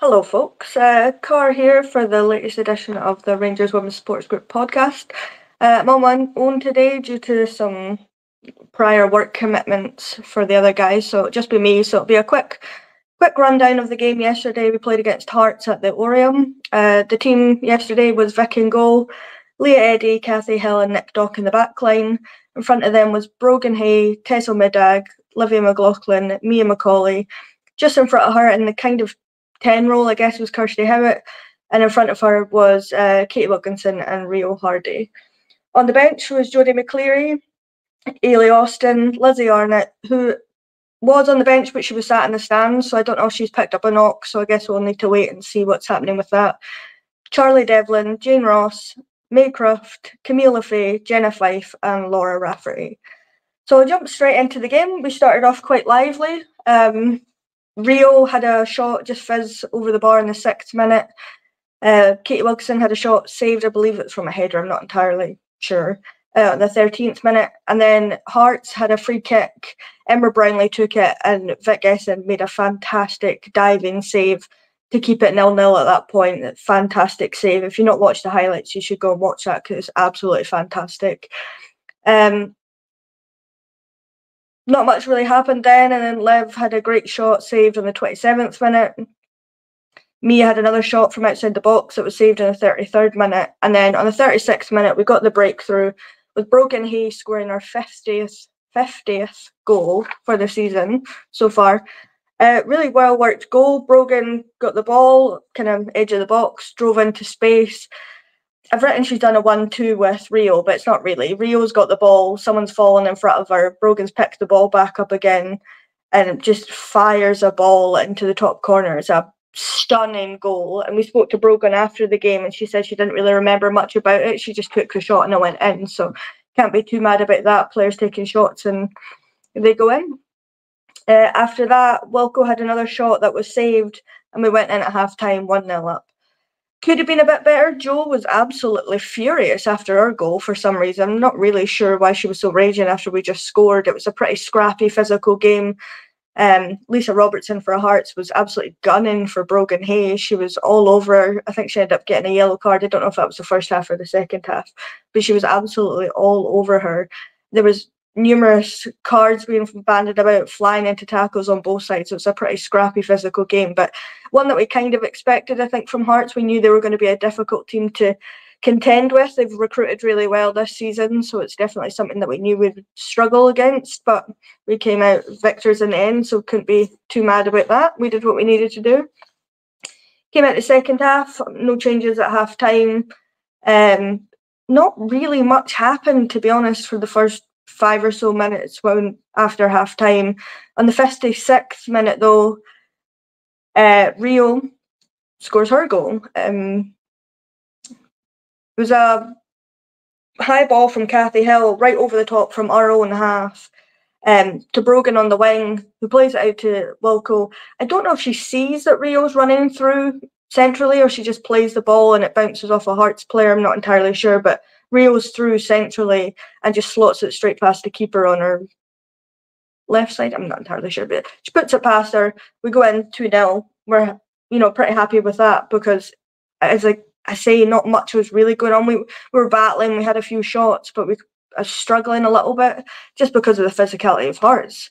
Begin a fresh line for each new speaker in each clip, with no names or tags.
Hello, folks. Cara here for the latest edition of the Rangers Women's Sports Group podcast. I'm on my own today due to some prior work commitments for the other guys, so it'll just be me. So it'll be a quick rundown of the game yesterday. We played against Hearts at the Oriam. The team yesterday was Vic in goal, Leah Eddy, Kathy Hill, and Nick Dock in the back line. In front of them was Brogan Hay, Tessel Middag, Livia McLaughlin, Mia McCauley. Just in front of her in the kind of 10 role, I guess, was Kirsty Howitt, and in front of her was Katie Wilkinson and Rio Hardy. On the bench was Jodie McCleary, Ailey Austin, Lizzie Arnott, who was on the bench, but she was sat in the stands, so I don't know if she's picked up a knock, so I guess we'll need to wait and see what's happening with that. Charlie Devlin, Jane Ross, May Croft, Camilla Fay, Jenna Fife, and Laura Rafferty. So I'll jump straight into the game. We started off quite lively. Rio had a shot just fizz over the bar in the 6th minute. Katie Wilkinson had a shot saved, I believe it's from a header, I'm not entirely sure, in the 13th minute. And then Hearts had a free kick. Emma Brownlee took it, and Vic Essen made a fantastic diving save to keep it 0-0 at that point. Fantastic save. If you've not watched the highlights, you should go and watch that because it's absolutely fantastic. Not much really happened then, and then Liv had a great shot saved on the 27th minute. Mia had another shot from outside the box that was saved in the 33rd minute, and then on the 36th minute we got the breakthrough with Brogan Hay scoring our 50th goal for the season so far. Really well worked goal. Brogan got the ball, kind of edge of the box, drove into space. I've written she's done a 1-2 with Rio, but it's not really. Rio's got the ball, someone's fallen in front of her, Brogan's picked the ball back up again and just fires a ball into the top corner. It's a stunning goal. And we spoke to Brogan after the game and she said she didn't really remember much about it. She just took the shot and it went in. So can't be too mad about that. Players taking shots and they go in. After that, Wilco had another shot that was saved and we went in at half-time 1-0 up. Could have been a bit better. Jo was absolutely furious after our goal for some reason. I'm not really sure why she was so raging after we just scored. It was a pretty scrappy, physical game. Lisa Robertson for Hearts was absolutely gunning for Brogan Hay. She was all over her. I think she ended up getting a yellow card. I don't know if that was the first half or the second half, but she was absolutely all over her. There was numerous cards being banded about, flying into tackles on both sides. So it's a pretty scrappy, physical game, but one that we kind of expected, I think, from Hearts. We knew they were going to be a difficult team to contend with. They've recruited really well this season, so it's definitely something that we knew we'd struggle against, but we came out victors in the end, so couldn't be too mad about that. We did what we needed to do. Came out the second half, no changes at half time. Not really much happened, to be honest, for the first 5 or so minutes after half time. On the 56th minute, though, Rio scores her goal. It was a high ball from Kathy Hill right over the top from our own half to Brogan on the wing, who plays it out to Wilco. I don't know if she sees that Rio's running through centrally or she just plays the ball and it bounces off a Hearts player. I'm not entirely sure, but Rio's through centrally and just slots it straight past the keeper on her left side. I'm not entirely sure, but she puts it past her. We go in 2-0. We're pretty happy with that because, as I say, not much was really going on. We were battling. We had a few shots, but we were struggling a little bit just because of the physicality of Hearts.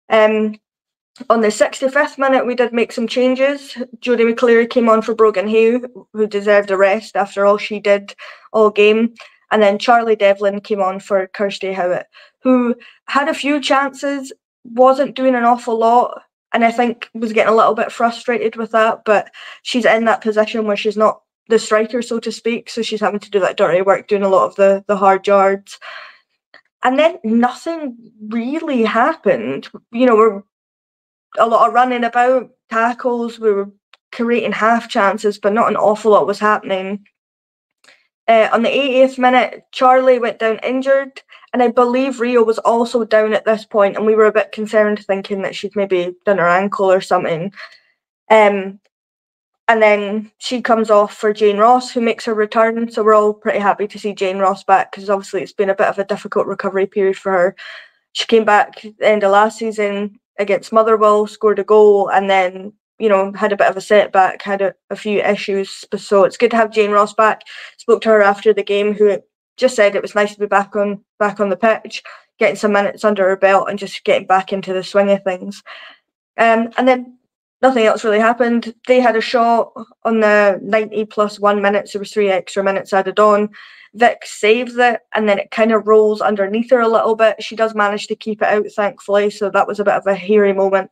On the 65th minute, we did make some changes. Jodie McCleary came on for Brogan Hay, who deserved a rest after all she did all game. And then Charlie Devlin came on for Kirsty Howitt, who had a few chances, wasn't doing an awful lot, and I think was getting a little bit frustrated with that. But she's in that position where she's not the striker, so to speak, so she's having to do that dirty work, doing a lot of the hard yards. And then nothing really happened. We're a lot of running about, tackles, we were creating half chances, but not an awful lot was happening. On the 80th minute, Charlie went down injured, and I believe Rio was also down at this point, and we were a bit concerned, thinking that she'd maybe done her ankle or something. And then she comes off for Jane Ross, who makes her return, so we're all pretty happy to see Jane Ross back, because obviously it's been a bit of a difficult recovery period for her. She came back at the end of last season against Motherwell, scored a goal, and then had a bit of a setback, had a few issues. So it's good to have Jane Ross back. Spoke to her after the game, who just said it was nice to be back on the pitch, getting some minutes under her belt and just getting back into the swing of things. And then nothing else really happened. They had a shot on the 90 plus 1 minutes. There was 3 extra minutes added on. Vic saves it, and then it kind of rolls underneath her a little bit. She does manage to keep it out, thankfully, so that was a bit of a hairy moment.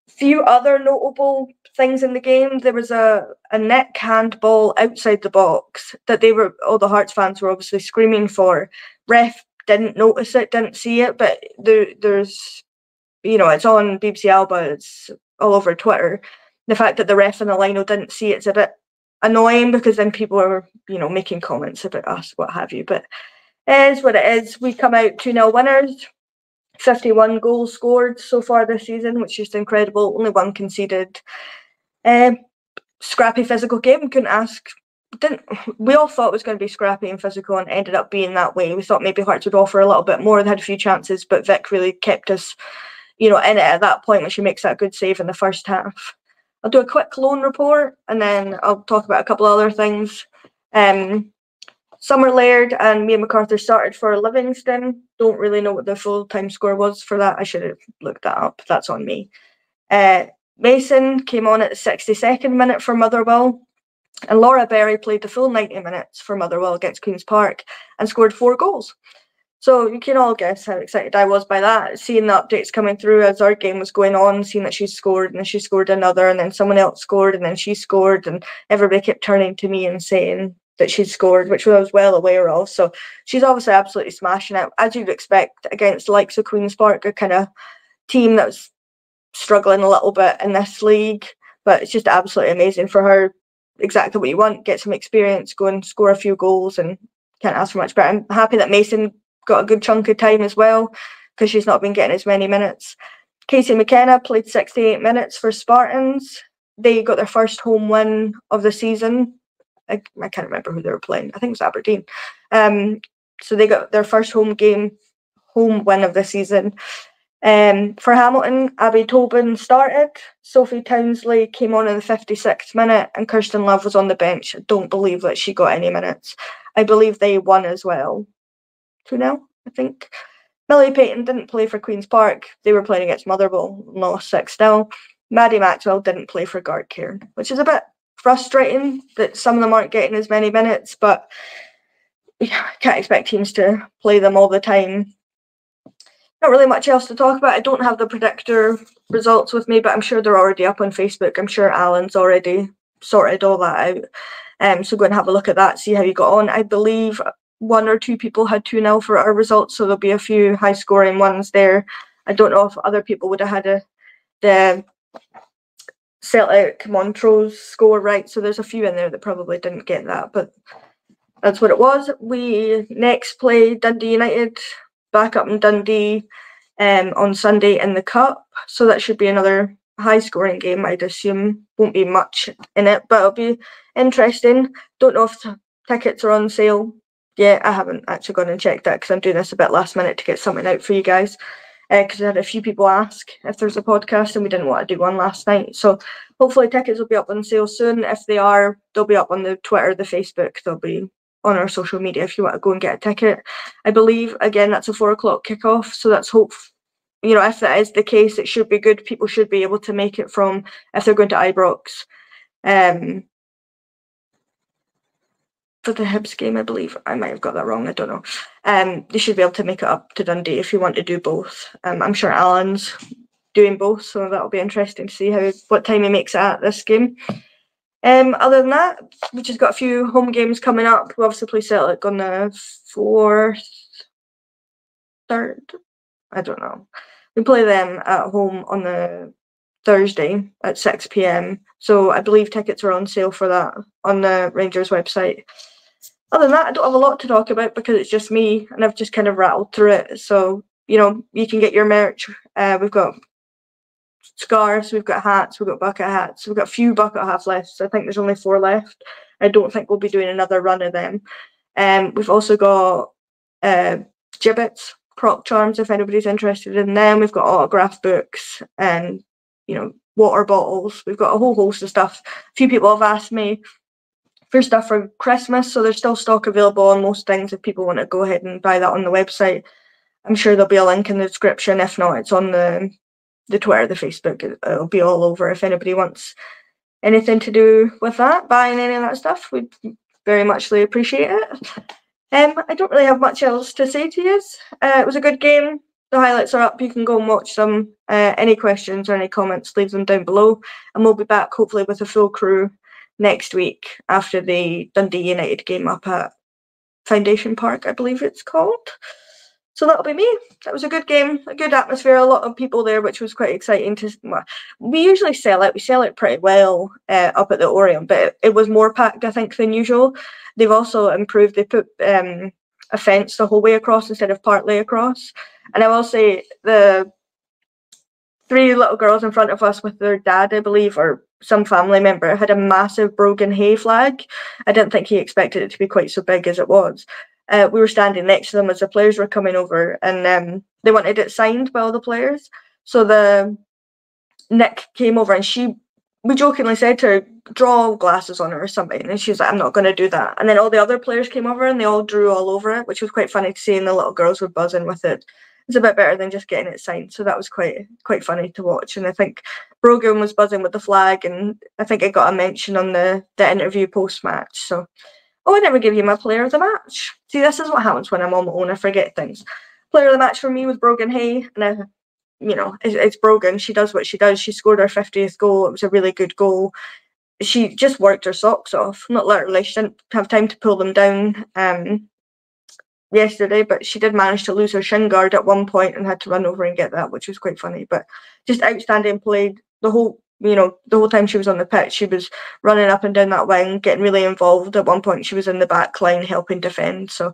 Few other notable things in the game. There was a neck handball outside the box that all the Hearts fans were obviously screaming for. Ref didn't notice it, didn't see it, but there's, it's on BBC Alba, it's all over Twitter. The fact that the ref and the lino didn't see it's a bit annoying, because then people are, making comments about us, what have you. But it is what it is. We come out 2-0 winners. 51 goals scored so far this season, which is incredible. Only 1 conceded. Scrappy physical game. We all thought it was going to be scrappy and physical, and ended up being that way. We thought maybe Hearts would offer a little bit more. They had a few chances, but Vic really kept us, in it at that point when she makes that good save in the first half. I'll do a quick loan report, and then I'll talk about a couple other things. Summer Laird and Mia McArthur started for Livingston. Don't really know what the full-time score was for that. I should have looked that up. That's on me. Mason came on at the 62nd minute for Motherwell. And Laura Berry played the full 90 minutes for Motherwell against Queen's Park and scored 4 goals. So you can all guess how excited I was by that, seeing the updates coming through as our game was going on, seeing that she scored, and then she scored another, and then someone else scored, and then she scored, and everybody kept turning to me and saying that she'd scored, which I was well aware of. So she's obviously absolutely smashing it, as you'd expect, against the likes of Queen's Park, a kind of team that's struggling a little bit in this league. But it's just absolutely amazing for her. Exactly what you want, get some experience, go and score a few goals, and can't ask for much. But I'm happy that Mason got a good chunk of time as well, because she's not been getting as many minutes. Casey McKenna played 68 minutes for Spartans. They got their first home win of the season. I can't remember who they were playing. I think it was Aberdeen. So they got their first home win of the season. For Hamilton, Abby Tobin started. Sophie Townsley came on in the 56th minute, and Kirsten Love was on the bench. I don't believe that she got any minutes. I believe they won as well. 2-0, I think. Millie Payton didn't play for Queen's Park. They were playing against Motherwell, lost 6-0. Maddie Maxwell didn't play for Gartcairn, which is a bit frustrating that some of them aren't getting as many minutes, but can't expect teams to play them all the time. Not really much else to talk about. I don't have the predictor results with me, but I'm sure they're already up on Facebook. I'm sure Alan's already sorted all that out. So go and have a look at that, see how you got on. I believe 1 or 2 people had 2-0 for our results, so there'll be a few high-scoring ones there. I don't know if other people would have had the Celtic Montrose score right, so there's a few in there that probably didn't get that, but that's what it was. We next play Dundee United back up in Dundee on Sunday in the Cup, so that should be another high-scoring game. I'd assume won't be much in it, but it'll be interesting. Don't know if tickets are on sale. Yeah, I haven't actually gone and checked that, because I'm doing this a bit last minute to get something out for you guys, because I had a few people ask if there's a podcast, and we didn't want to do one last night. So hopefully tickets will be up on sale soon. If they are, they'll be up on the Twitter, the Facebook, they'll be on our social media if you want to go and get a ticket. I believe, again, that's a 4 o'clock kickoff, so that's if that is the case, it should be good. People should be able to make it from, if they're going to Ibrox. For the Hibs game, I believe. I might have got that wrong, I don't know. They should be able to make it up to Dundee if you want to do both. I'm sure Alan's doing both, so that'll be interesting to see what time he makes it at this game. Other than that, we've just got a few home games coming up. We obviously play Celtic on the 3rd. I don't know. We play them at home on the Thursday at 6 p.m. So I believe tickets are on sale for that on the Rangers website. Other than that, I don't have a lot to talk about because it's just me and I've just kind of rattled through it. So, you can get your merch. We've got scarves, we've got hats, we've got bucket hats, we've got a few bucket hats left. So I think there's only 4 left. I don't think we'll be doing another run of them. We've also got gibbets, croc charms, if anybody's interested in them. We've got autograph books and, water bottles. We've got a whole host of stuff. A few people have asked me for stuff for Christmas, so there's still stock available on most things if people want to go ahead and buy that on the website. I'm sure there'll be a link in the description. If not, it's on the Twitter, the Facebook. It'll be all over if anybody wants anything to do with that, buying any of that stuff. We'd very muchly appreciate it. I don't really have much else to say to you. It was a good game. The highlights are up. You can go and watch them. Any questions or any comments, leave them down below. And we'll be back hopefully with a full crew next week after the Dundee United game up at Foundation Park, I believe it's called. So that'll be me. That was a good game, a good atmosphere, a lot of people there, which was quite exciting to. Well, we usually sell out. We sell out pretty well up at the Orion, but it was more packed, I think, than usual. They've also improved. They put a fence the whole way across instead of partly across. And I will say the 3 little girls in front of us with their dad, I believe, or some family member, had a massive Brogan Hay flag. I didn't think he expected it to be quite so big as it was. We were standing next to them as the players were coming over, and they wanted it signed by all the players. So Nick came over, and we jokingly said to her, draw glasses on her or something, and she was like, I'm not going to do that. And then all the other players came over, and they all drew all over it, which was quite funny to see, and the little girls were buzzing with it. It's a bit better than just getting it signed, so that was quite funny to watch. And I think Brogan was buzzing with the flag, and I think it got a mention on the interview post-match. So, I never give you my player of the match. See, this is what happens when I'm on my own. I forget things. Player of the match for me was Brogan Hay, and it's Brogan. She does what she does. She scored her 50th goal. It was a really good goal. She just worked her socks off. Not literally. She didn't have time to pull them down yesterday, but she did manage to lose her shin guard at one point and had to run over and get that, which was quite funny. But just outstanding play the whole time she was on the pitch. She was running up and down that wing, getting really involved. At one point she was in the back line helping defend. So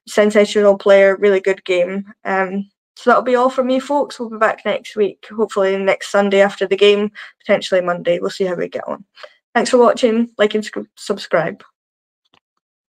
sensational player, really good game. So that'll be all from me, folks. We'll be back next week, hopefully next Sunday after the game, potentially Monday. We'll see how we get on. Thanks for watching. Like and subscribe.